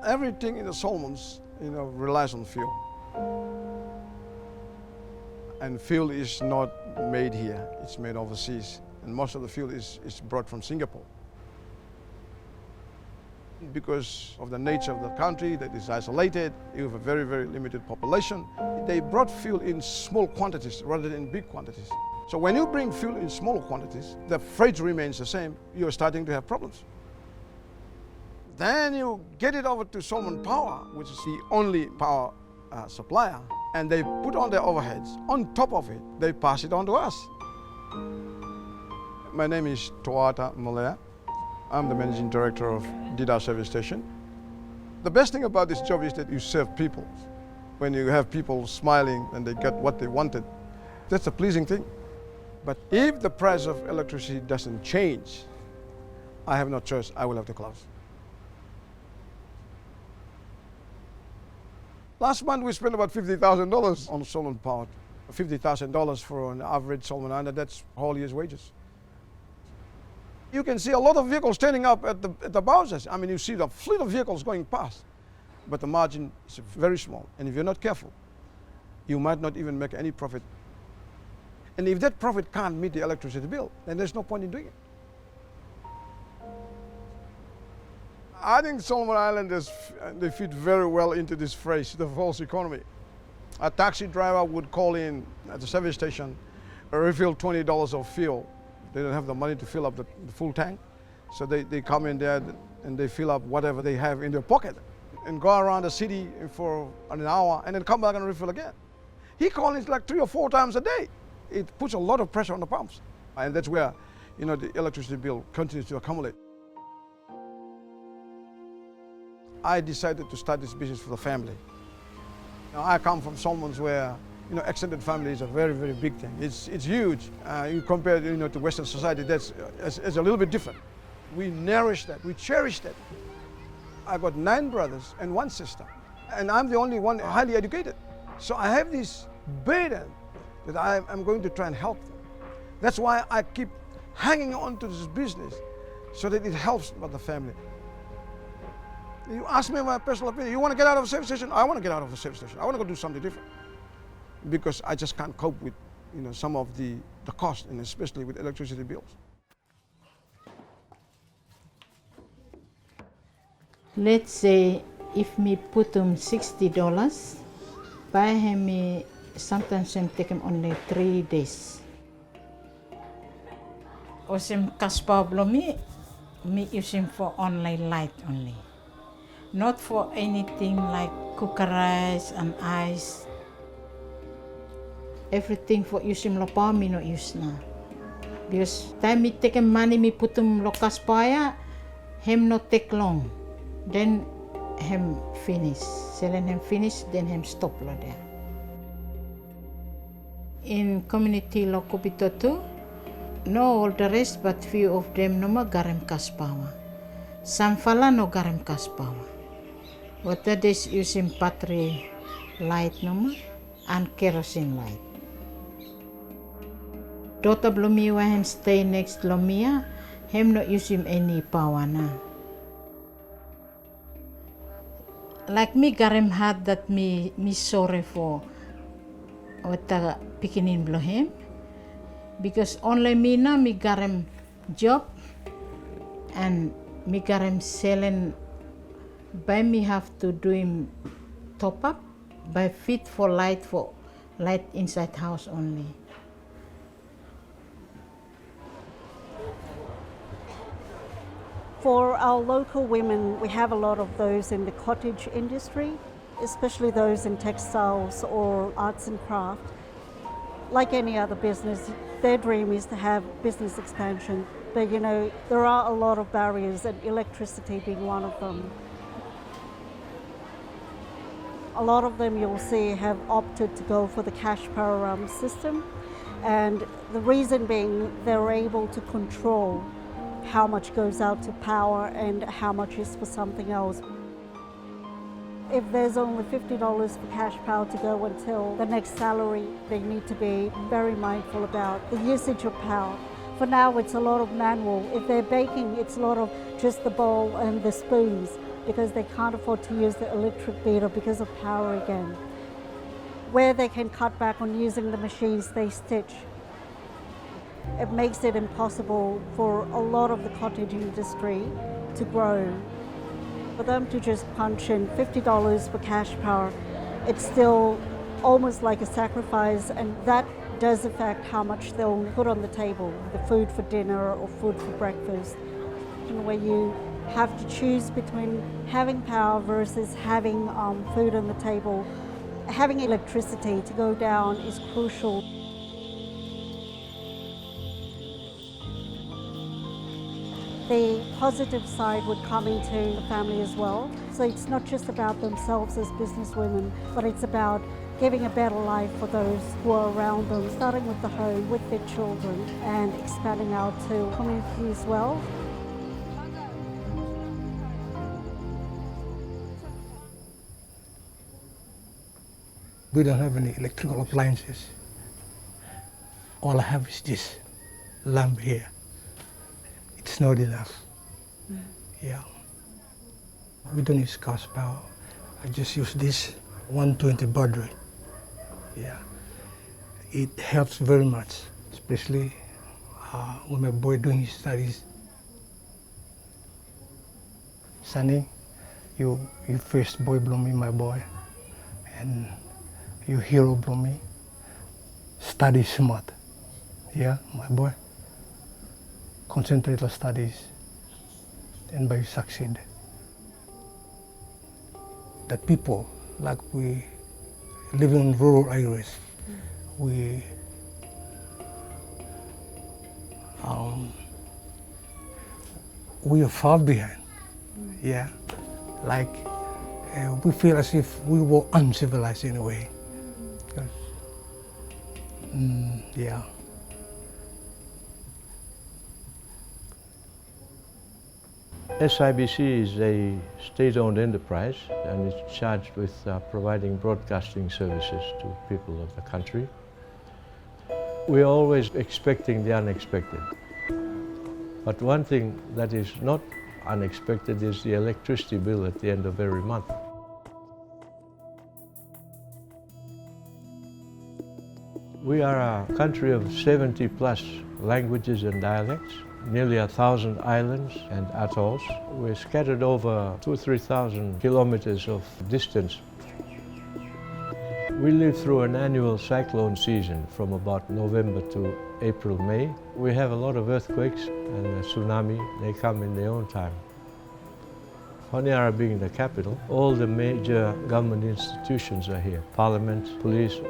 Everything in the Solomons, relies on fuel. And fuel is not made here, it's made overseas. And most of the fuel is brought from Singapore. Because of the nature of the country that is isolated, you have a very, very limited population. They brought fuel in small quantities rather than in big quantities. So when you bring fuel in small quantities, the freight remains the same, you're starting to have problems. Then you get it over to Solomon Power, which is the only power supplier, and they put on their overheads. On top of it, they pass it on to us. My name is Tuata Malaya. I'm the managing director of Dida Service Station. The best thing about this job is that you serve people. When you have people smiling and they get what they wanted, that's a pleasing thing. But if the price of electricity doesn't change, I have no choice, I will have to close. Last month we spent about $50,000 on Solomon Power. $50,000 for an average Solomon Islander, that's a whole year's wages. You can see a lot of vehicles standing up at the bowsers. I mean, you see the fleet of vehicles going past, but the margin is very small. And if you're not careful, you might not even make any profit. And if that profit can't meet the electricity bill, then there's no point in doing it. I think Solomon Islanders, they fit very well into this phrase, the false economy. A taxi driver would call in at the service station, refill $20 of fuel. They don't have the money to fill up the full tank. So they come in there and they fill up whatever they have in their pocket and go around the city for an hour and then come back and refill again. He calls it like 3 or 4 times a day. It puts a lot of pressure on the pumps. And that's where, the electricity bill continues to accumulate. I decided to start this business for the family. Now, I come from Solomons where, extended family is a very, very big thing. It's huge. You compare, to Western society, that's it's a little bit different. We nourish that, we cherish that. I got 9 brothers and 1 sister, and I'm the only one highly educated. So I have this burden that I'm going to try and help them. That's why I keep hanging on to this business so that it helps the family. You ask me my personal opinion, you want to get out of a service station? I want to get out of a service station. I want to go do something different. Because I just can't cope with, some of the cost, and especially with electricity bills. Let's say if me put $60, buy him me sometimes him take him only 3 days. Osim kaspablo me use him for online light only. Not for anything like cooker rice and ice. Everything for use him lopa me no use na. Because time me take him money me put him lokas paya, him not take long. Then him finish. Selling him finish, then him stop lo there. In community lo Kupitotu, no all the rest but few of them no ma garem kaspawa. Some fala no garem kaspawa. What that is using battery light no ma and kerosene light. Daughter Blumia him stay next Lomia, him not use him any power na. Like me garem had that me sorry for what the picking blow him, because only me na me garem job and me garem selling. By me have to do him top up by fit for light inside house only. For our local women, we have a lot of those in the cottage industry, especially those in textiles or arts and craft. Like any other business, their dream is to have business expansion, but there are a lot of barriers, and electricity being one of them. A lot of them you'll see have opted to go for the cash power system, and the reason being they're able to control how much goes out to power and how much is for something else. If there's only $50 for cash power to go until the next salary, they need to be very mindful about the usage of power. For now, it's a lot of manual. If they're baking, it's a lot of just the bowl and the spoons. because they can't afford to use the electric beater because of power again. Where they can cut back on using the machines, they stitch. It makes it impossible for a lot of the cottage industry to grow. For them to just punch in $50 for cash power, it's still almost like a sacrifice, and that does affect how much they'll put on the table, the food for dinner or food for breakfast. Where you have to choose between having power versus having food on the table. Having electricity to go down is crucial. The positive side would come into the family as well. So it's not just about themselves as businesswomen, but it's about giving a better life for those who are around them, starting with the home, with their children, and expanding out to community as well. We don't have any electrical appliances. All I have is this lamp here. It's not enough. Yeah. We don't use gas power. I just use this 120 battery. Yeah. It helps very much, especially when my boy doing his studies. Sonny, you first boy blow me, my boy, and you hero blow me. Study smart. Yeah, my boy. Concentrate on studies, and by you succeed. The people, like we live in rural areas, we are far behind. Yeah, like we feel as if we were uncivilized in a way. Yeah. SIBC is a state-owned enterprise and it's charged with providing broadcasting services to people of the country. We are always expecting the unexpected. But one thing that is not unexpected is the electricity bill at the end of every month. We are a country of 70 plus languages and dialects, nearly 1,000 islands and atolls. We're scattered over 2,000 or 3,000 kilometers of distance. We live through an annual cyclone season from about November to April, May. We have a lot of earthquakes and a tsunami. They come in their own time. Honiara being the capital, all the major government institutions are here. Parliament, police.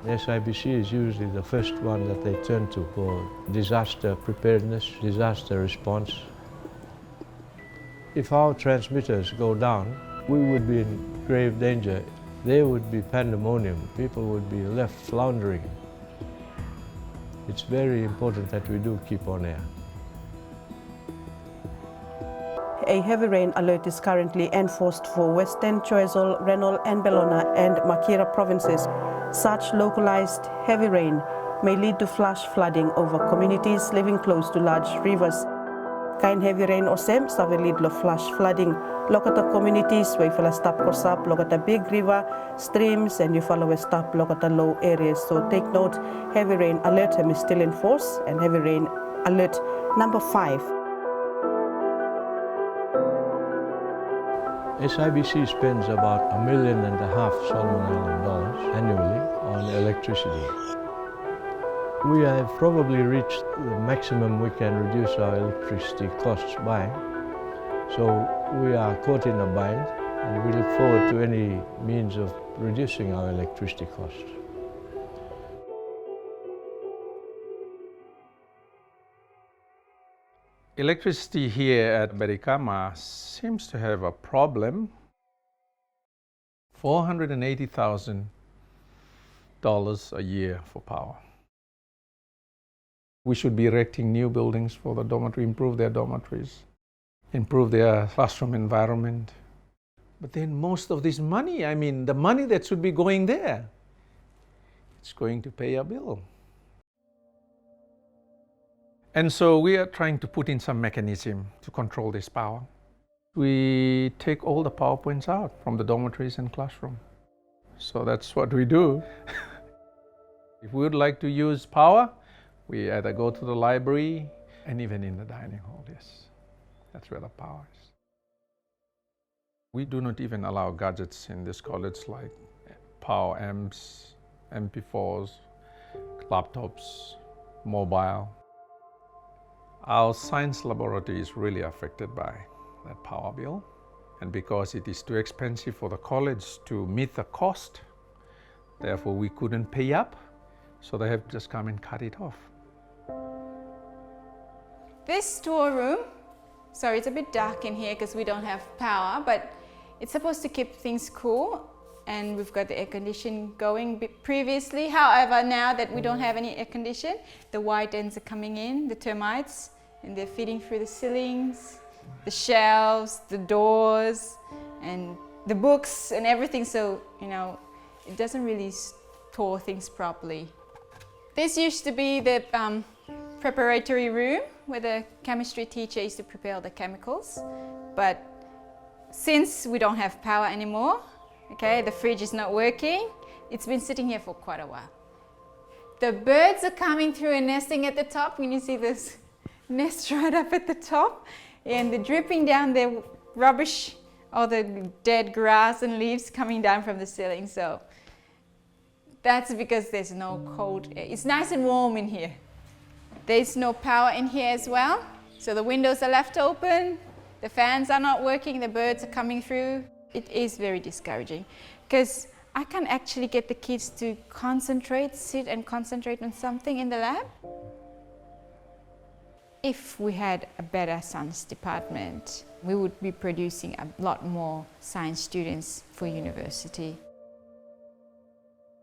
SIBC is usually the first one that they turn to for disaster preparedness, disaster response. If our transmitters go down, we would be in grave danger. There would be pandemonium. People would be left floundering. It's very important that we do keep on air. A heavy rain alert is currently enforced for Western, Choiseul, Renal and Bellona and Makira provinces. Such localized heavy rain may lead to flash flooding over communities living close to large rivers. Kain heavy rain osem save lead lo flash flooding. Lokata communities where you stop kosap lokata big river, streams and you follow a stop lokata low areas. So take note, heavy rain alert is still in force and heavy rain alert number 5. SIBC spends about $1.5 million Solomon Island dollars annually on electricity. We have probably reached the maximum we can reduce our electricity costs by. So we are caught in a bind and we look forward to any means of reducing our electricity costs. Electricity here at Berikama seems to have a problem. $480,000 a year for power. We should be erecting new buildings for the dormitory, improve their dormitories, improve their classroom environment. But then most of this money, I mean, the money that should be going there, it's going to pay a bill. And so we are trying to put in some mechanism to control this power. We take all the PowerPoints out from the dormitories and classroom. So that's what we do. If we would like to use power, we either go to the library and even in the dining hall, yes. That's where the power is. We do not even allow gadgets in this college like power amps, MP4s, laptops, mobile. Our science laboratory is really affected by that power bill. And because it is too expensive for the college to meet the cost, therefore we couldn't pay up, so they have just come and cut it off. This storeroom, sorry it's a bit dark in here because we don't have power, but it's supposed to keep things cool, and we've got the air conditioning going previously. However, now that we don't have any air condition, the white ends are coming in, the termites, and they're feeding through the ceilings, the shelves, the doors, and the books and everything, so it doesn't really store things properly. This used to be the preparatory room where the chemistry teacher used to prepare all the chemicals, but since we don't have power anymore, okay, the fridge is not working, it's been sitting here for quite a while. The birds are coming through and nesting at the top. Can you see this nest right up at the top? And they're dripping down the rubbish, all the dead grass and leaves coming down from the ceiling. So that's because there's no cold air. It's nice and warm in here. There's no power in here as well. So the windows are left open, the fans are not working, the birds are coming through. It is very discouraging because I can't actually get the kids to concentrate, sit and concentrate on something in the lab. If we had a better science department, we would be producing a lot more science students for university.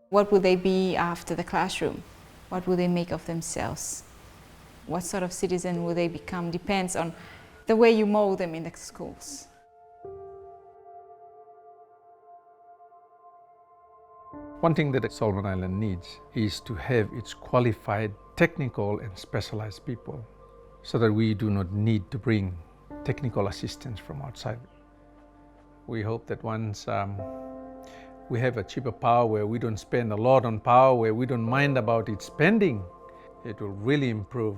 What will they be after the classroom? What will they make of themselves? What sort of citizen will they become depends on the way you mold them in the schools. One thing that Solomon Island needs is to have its qualified technical and specialized people, so that we do not need to bring technical assistance from outside. We hope that once we have a cheaper power, where we don't spend a lot on power, where we don't mind about its spending, it will really improve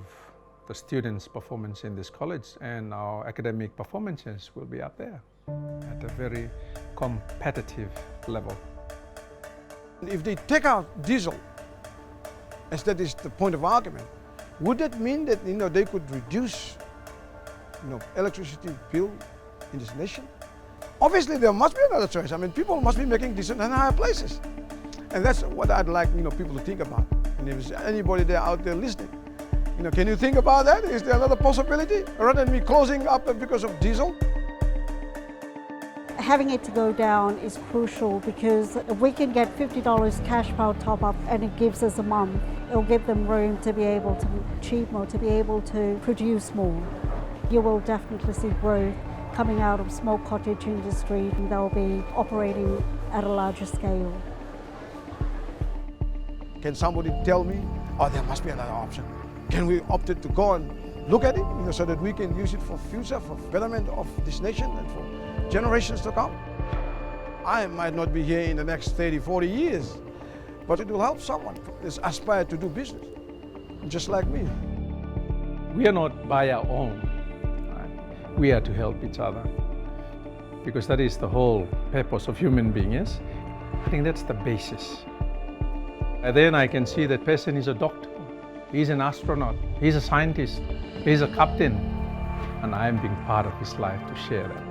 the students' performance in this college, and our academic performances will be up there at a very competitive level. If they take out diesel, as that is the point of argument, would that mean that they could reduce electricity bill in this nation? Obviously, there must be another choice. I mean, people must be making decent and higher places, and that's what I'd like people to think about. And if there's anybody there out there listening, can you think about that? Is there another possibility rather than me closing up because of diesel? Having it to go down is crucial, because if we can get $50 cash power top up and it gives us a month, it'll give them room to be able to achieve more, to be able to produce more. You will definitely see growth coming out of small cottage industry, and they'll be operating at a larger scale. Can somebody tell me, there must be another option? Can we opt to go and look at it, so that we can use it for future, for betterment of this nation and for generations to come? I might not be here in the next 30, 40 years, but it will help someone that's aspired to do business, just like me. We are not by our own. Right? We are to help each other, because that is the whole purpose of human being, yes? I think that's the basis. And then I can see that person is a doctor, he's an astronaut, he's a scientist, he's a captain, and I am being part of his life to share that one.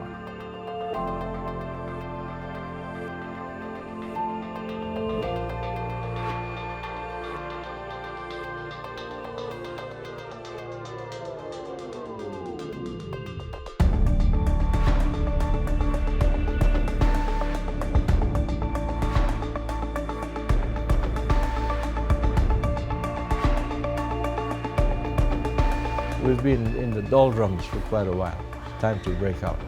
We've been in the doldrums for quite a while. It's time to break out.